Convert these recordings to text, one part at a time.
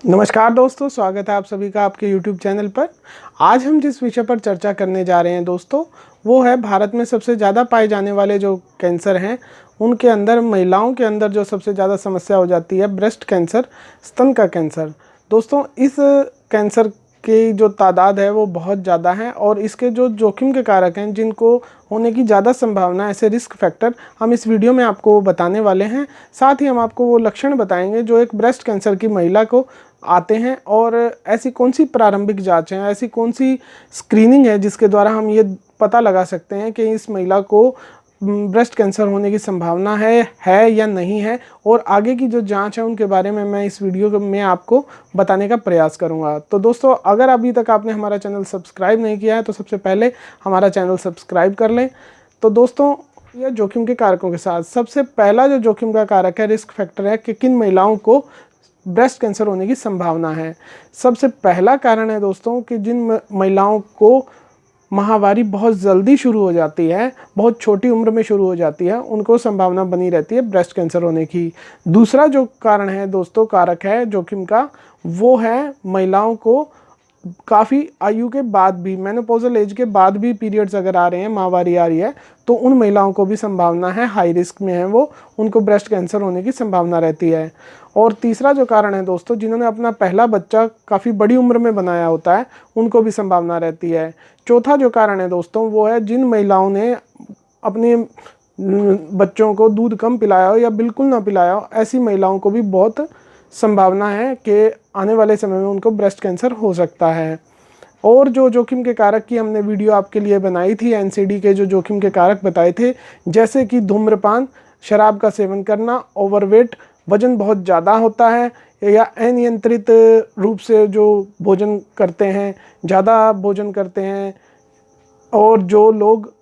नमस्कार दोस्तों, स्वागत है आप सभी का आपके YouTube चैनल पर। आज हम जिस विषय पर चर्चा करने जा रहे हैं दोस्तों, वो है भारत में सबसे ज़्यादा पाए जाने वाले जो कैंसर हैं, उनके अंदर महिलाओं के अंदर जो सबसे ज़्यादा समस्या हो जाती है ब्रेस्ट कैंसर, स्तन का कैंसर। दोस्तों, इस कैंसर की जो तादाद है वो बहुत ज़्यादा है और इसके जो जोखिम के कारक हैं, जिनको होने की ज़्यादा संभावना, ऐसे रिस्क फैक्टर हम इस वीडियो में आपको बताने वाले हैं। साथ ही हम आपको वो लक्षण बताएंगे जो एक ब्रेस्ट कैंसर की महिला को आते हैं और ऐसी कौन सी प्रारंभिक जांच है, ऐसी कौन सी स्क्रीनिंग है जिसके द्वारा हम ये पता लगा सकते हैं कि इस महिला को ब्रेस्ट कैंसर होने की संभावना है या नहीं है। और आगे की जो जांच है उनके बारे में मैं इस वीडियो में आपको बताने का प्रयास करूंगा। तो दोस्तों, अगर अभी तक आपने हमारा चैनल सब्सक्राइब नहीं किया है तो सबसे पहले हमारा चैनल सब्सक्राइब कर लें। तो दोस्तों, यह जोखिम के कारकों के साथ सबसे पहला जो जोखिम का कारक है, रिस्क फैक्टर है कि किन महिलाओं को ब्रेस्ट कैंसर होने की संभावना है। सबसे पहला कारण है दोस्तों कि जिन महिलाओं को माहवारी बहुत जल्दी शुरू हो जाती है, बहुत छोटी उम्र में शुरू हो जाती है, उनको संभावना बनी रहती है ब्रेस्ट कैंसर होने की। दूसरा जो कारण है दोस्तों, कारक है जोखिम का, वो है महिलाओं को काफ़ी आयु के बाद भी, मेनोपॉजल एज के बाद भी पीरियड्स अगर आ रहे हैं, माहवारी आ रही है, तो उन महिलाओं को भी संभावना है, हाई रिस्क में है वो, उनको ब्रेस्ट कैंसर होने की संभावना रहती है। और तीसरा जो कारण है दोस्तों, जिन्होंने अपना पहला बच्चा काफ़ी बड़ी उम्र में बनाया होता है, उनको भी संभावना रहती है। चौथा जो कारण है दोस्तों, वो है जिन महिलाओं ने अपने बच्चों को दूध कम पिलाया हो या बिल्कुल ना पिलाया हो, ऐसी महिलाओं को भी बहुत संभावना है कि आने वाले समय में उनको ब्रेस्ट कैंसर हो सकता है। और जो जोखिम के कारक की हमने वीडियो आपके लिए बनाई थी, एनसीडी के जो जोखिम के कारक बताए थे, जैसे कि धूम्रपान, शराब का सेवन करना, ओवरवेट, वजन बहुत ज़्यादा होता है, या अनियंत्रित रूप से जो भोजन करते हैं, ज़्यादा भोजन करते हैं, और जो लोग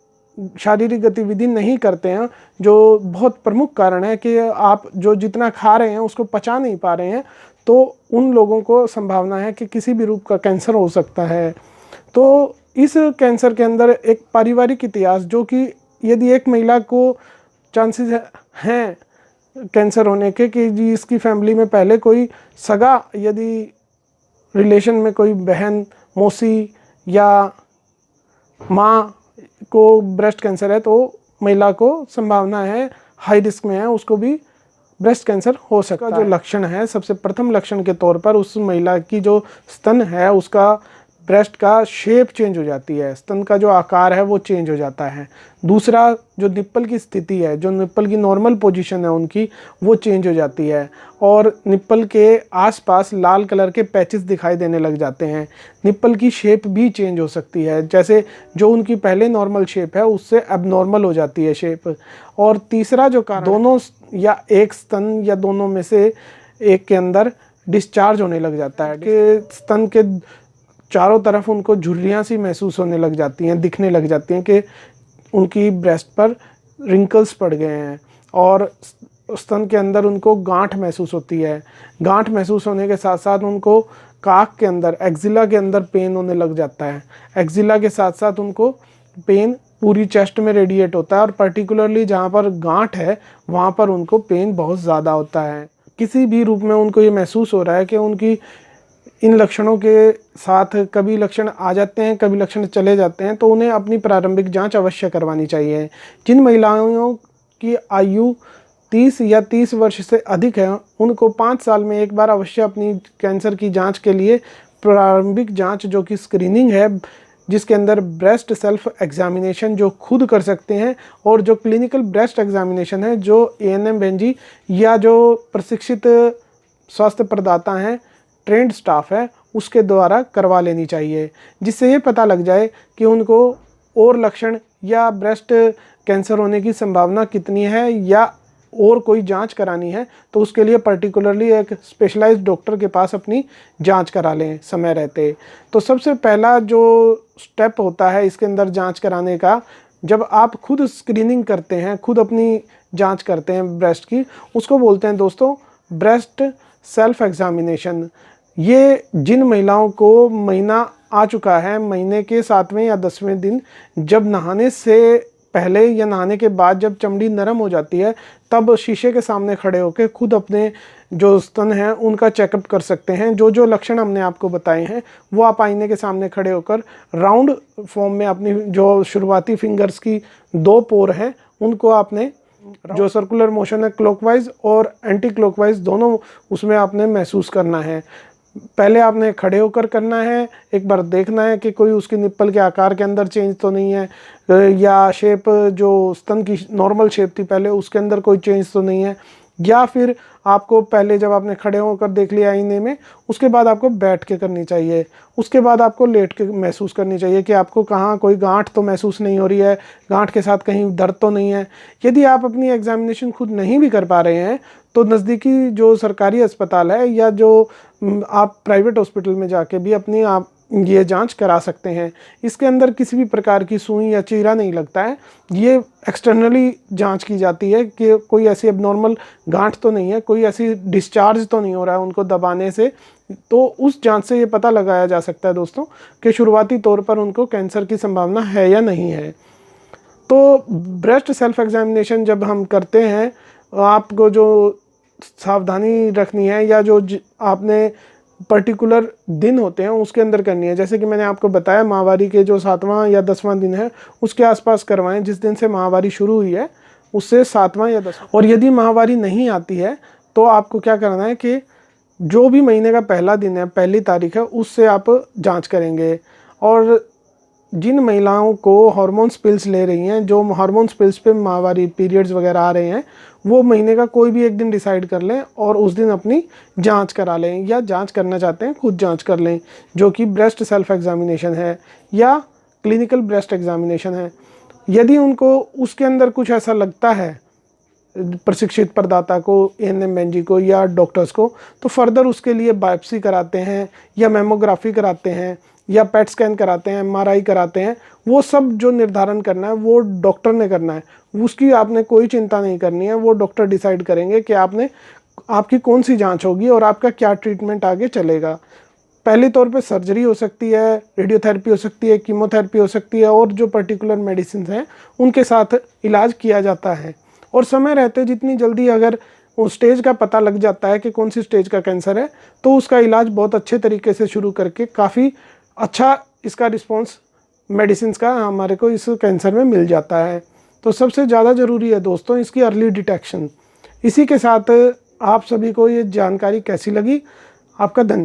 शारीरिक गतिविधि नहीं करते हैं, जो बहुत प्रमुख कारण है कि आप जो जितना खा रहे हैं उसको पचा नहीं पा रहे हैं, तो उन लोगों को संभावना है कि किसी भी रूप का कैंसर हो सकता है। तो इस कैंसर के अंदर एक पारिवारिक इतिहास, जो कि यदि एक महिला को चांसेस हैं कैंसर होने के कि जी इसकी फैमिली में पहले कोई सगा, यदि रिलेशन में कोई बहन, मौसी या माँ को ब्रेस्ट कैंसर है, तो महिला को संभावना है, हाई रिस्क में है, उसको भी ब्रेस्ट कैंसर हो सकता है। जो लक्षण है, सबसे प्रथम लक्षण के तौर पर उस महिला की जो स्तन है, उसका ब्रेस्ट का शेप चेंज हो जाती है, स्तन का जो आकार है वो चेंज हो जाता है। दूसरा, जो निप्पल की स्थिति है, जो निप्पल की नॉर्मल पोजीशन है उनकी, वो चेंज हो जाती है और निप्पल के आसपास लाल कलर के पैचेस दिखाई देने लग जाते हैं। निप्पल की शेप भी चेंज हो सकती है, जैसे जो उनकी पहले नॉर्मल शेप है उससे एबनॉर्मल हो जाती है शेप। और तीसरा जो कारण, दोनों या एक स्तन या दोनों में से एक के अंदर डिस्चार्ज होने लग जाता है कि स्तन के चारों तरफ उनको झुर्रियाँ सी महसूस होने लग जाती हैं, दिखने लग जाती हैं कि उनकी ब्रेस्ट पर रिंकल्स पड़ गए हैं, और स्तन के अंदर उनको गांठ महसूस होती है। गांठ महसूस होने के साथ साथ उनको काक के अंदर, एक्जिला के अंदर पेन होने लग जाता है। एक्जिला के साथ साथ उनको पेन पूरी चेस्ट में रेडिएट होता है, और पर्टिकुलरली जहाँ पर गांठ है वहाँ पर उनको पेन बहुत ज़्यादा होता है। किसी भी रूप में उनको ये महसूस हो रहा है कि उनकी इन लक्षणों के साथ कभी लक्षण आ जाते हैं, कभी लक्षण चले जाते हैं, तो उन्हें अपनी प्रारंभिक जांच अवश्य करवानी चाहिए। जिन महिलाओं की आयु 30 या 30 वर्ष से अधिक है, उनको 5 साल में एक बार अवश्य अपनी कैंसर की जांच के लिए प्रारंभिक जांच, जो कि स्क्रीनिंग है, जिसके अंदर ब्रेस्ट सेल्फ एग्जामिनेशन जो खुद कर सकते हैं, और जो क्लिनिकल ब्रेस्ट एग्जामिनेशन है, जो एएनएम बेंजी या जो प्रशिक्षित स्वास्थ्य प्रदाता हैं, ट्रेंड स्टाफ है, उसके द्वारा करवा लेनी चाहिए, जिससे ये पता लग जाए कि उनको और लक्षण या ब्रेस्ट कैंसर होने की संभावना कितनी है, या और कोई जांच करानी है तो उसके लिए पर्टिकुलरली एक स्पेशलाइज्ड डॉक्टर के पास अपनी जांच करा लें समय रहते। तो सबसे पहला जो स्टेप होता है इसके अंदर जांच कराने का, जब आप खुद स्क्रीनिंग करते हैं, खुद अपनी जांच करते हैं ब्रेस्ट की, उसको बोलते हैं दोस्तों ब्रेस्ट सेल्फ एग्जामिनेशन। ये जिन महिलाओं को महीना आ चुका है, महीने के 7वें या 10वें दिन जब नहाने से पहले या नहाने के बाद जब चमड़ी नरम हो जाती है तब शीशे के सामने खड़े होकर खुद अपने जो स्तन हैं उनका चेकअप कर सकते हैं। जो जो लक्षण हमने आपको बताए हैं वो आप आईने के सामने खड़े होकर राउंड फॉर्म में अपनी जो शुरुआती फिंगर्स की 2 पोर हैं उनको आपने जो सर्कुलर मोशन है क्लॉकवाइज और एंटी क्लॉकवाइज दोनों उसमें आपने महसूस करना है। पहले आपने खड़े होकर करना है, एक बार देखना है कि कोई उसकी निप्पल के आकार के अंदर चेंज तो नहीं है या शेप जो स्तन की नॉर्मल शेप थी पहले उसके अंदर कोई चेंज तो नहीं है, या फिर आपको पहले जब आपने खड़े होकर देख लिया आईने में उसके बाद आपको बैठ के करनी चाहिए। उसके बाद आपको लेट के महसूस करनी चाहिए कि आपको कहाँ कोई गांठ तो महसूस नहीं हो रही है, गांठ के साथ कहीं दर्द तो नहीं है। यदि आप अपनी एग्जामिनेशन खुद नहीं भी कर पा रहे हैं तो नज़दीकी जो सरकारी अस्पताल है या जो आप प्राइवेट हॉस्पिटल में जाके भी अपनी आप ये जांच करा सकते हैं। इसके अंदर किसी भी प्रकार की सुई या चीरा नहीं लगता है। ये एक्सटर्नली जांच की जाती है कि कोई ऐसी एबनॉर्मल गांठ तो नहीं है, कोई ऐसी डिस्चार्ज तो नहीं हो रहा है उनको दबाने से। तो उस जांच से ये पता लगाया जा सकता है दोस्तों कि शुरुआती तौर पर उनको कैंसर की संभावना है या नहीं है। तो ब्रेस्ट सेल्फ एग्जामिनेशन जब हम करते हैं आपको जो सावधानी रखनी है या जो आपने पर्टिकुलर दिन होते हैं उसके अंदर करनी है। जैसे कि मैंने आपको बताया माहवारी के जो 7वां या 10वां दिन है उसके आसपास करवाएं, जिस दिन से माहवारी शुरू हुई है उससे 7वां या 10वां। और यदि माहवारी नहीं आती है तो आपको क्या करना है कि जो भी महीने का पहला दिन है, पहली तारीख है, उससे आप जांच करेंगे। और जिन महिलाओं को हार्मोन्स पिल्स ले रही हैं, जो हार्मोन्स पिल्स पे माहवारी पीरियड्स वगैरह आ रहे हैं, वो महीने का कोई भी एक दिन डिसाइड कर लें और उस दिन अपनी जांच करा लें, या जांच करना चाहते हैं खुद जांच कर लें, जो कि ब्रेस्ट सेल्फ एग्जामिनेशन है या क्लिनिकल ब्रेस्ट एग्जामिनेशन है। यदि उनको उसके अंदर कुछ ऐसा लगता है प्रशिक्षित प्रदाता को, ANM को या डॉक्टर्स को, तो फर्दर उसके लिए बायोप्सी कराते हैं या मेमोग्राफी कराते हैं या पेट स्कैन कराते हैं, MRI कराते हैं। वो सब जो निर्धारण करना है वो डॉक्टर ने करना है, उसकी आपने कोई चिंता नहीं करनी है। वो डॉक्टर डिसाइड करेंगे कि आपकी कौन सी जांच होगी और आपका क्या ट्रीटमेंट आगे चलेगा। पहले तौर पे सर्जरी हो सकती है, रेडियोथेरेपी हो सकती है, कीमोथेरेपी हो सकती है, और जो पर्टिकुलर मेडिसिन हैं उनके साथ इलाज किया जाता है। और समय रहते जितनी जल्दी अगर उस स्टेज का पता लग जाता है कि कौन सी स्टेज का कैंसर है तो उसका इलाज बहुत अच्छे तरीके से शुरू करके काफ़ी अच्छा इसका रिस्पॉन्स मेडिसिन का हमारे को इस कैंसर में मिल जाता है। तो सबसे ज़्यादा ज़रूरी है दोस्तों इसकी अर्ली डिटेक्शन। इसी के साथ आप सभी को ये जानकारी कैसी लगी, आपका धन्यवाद।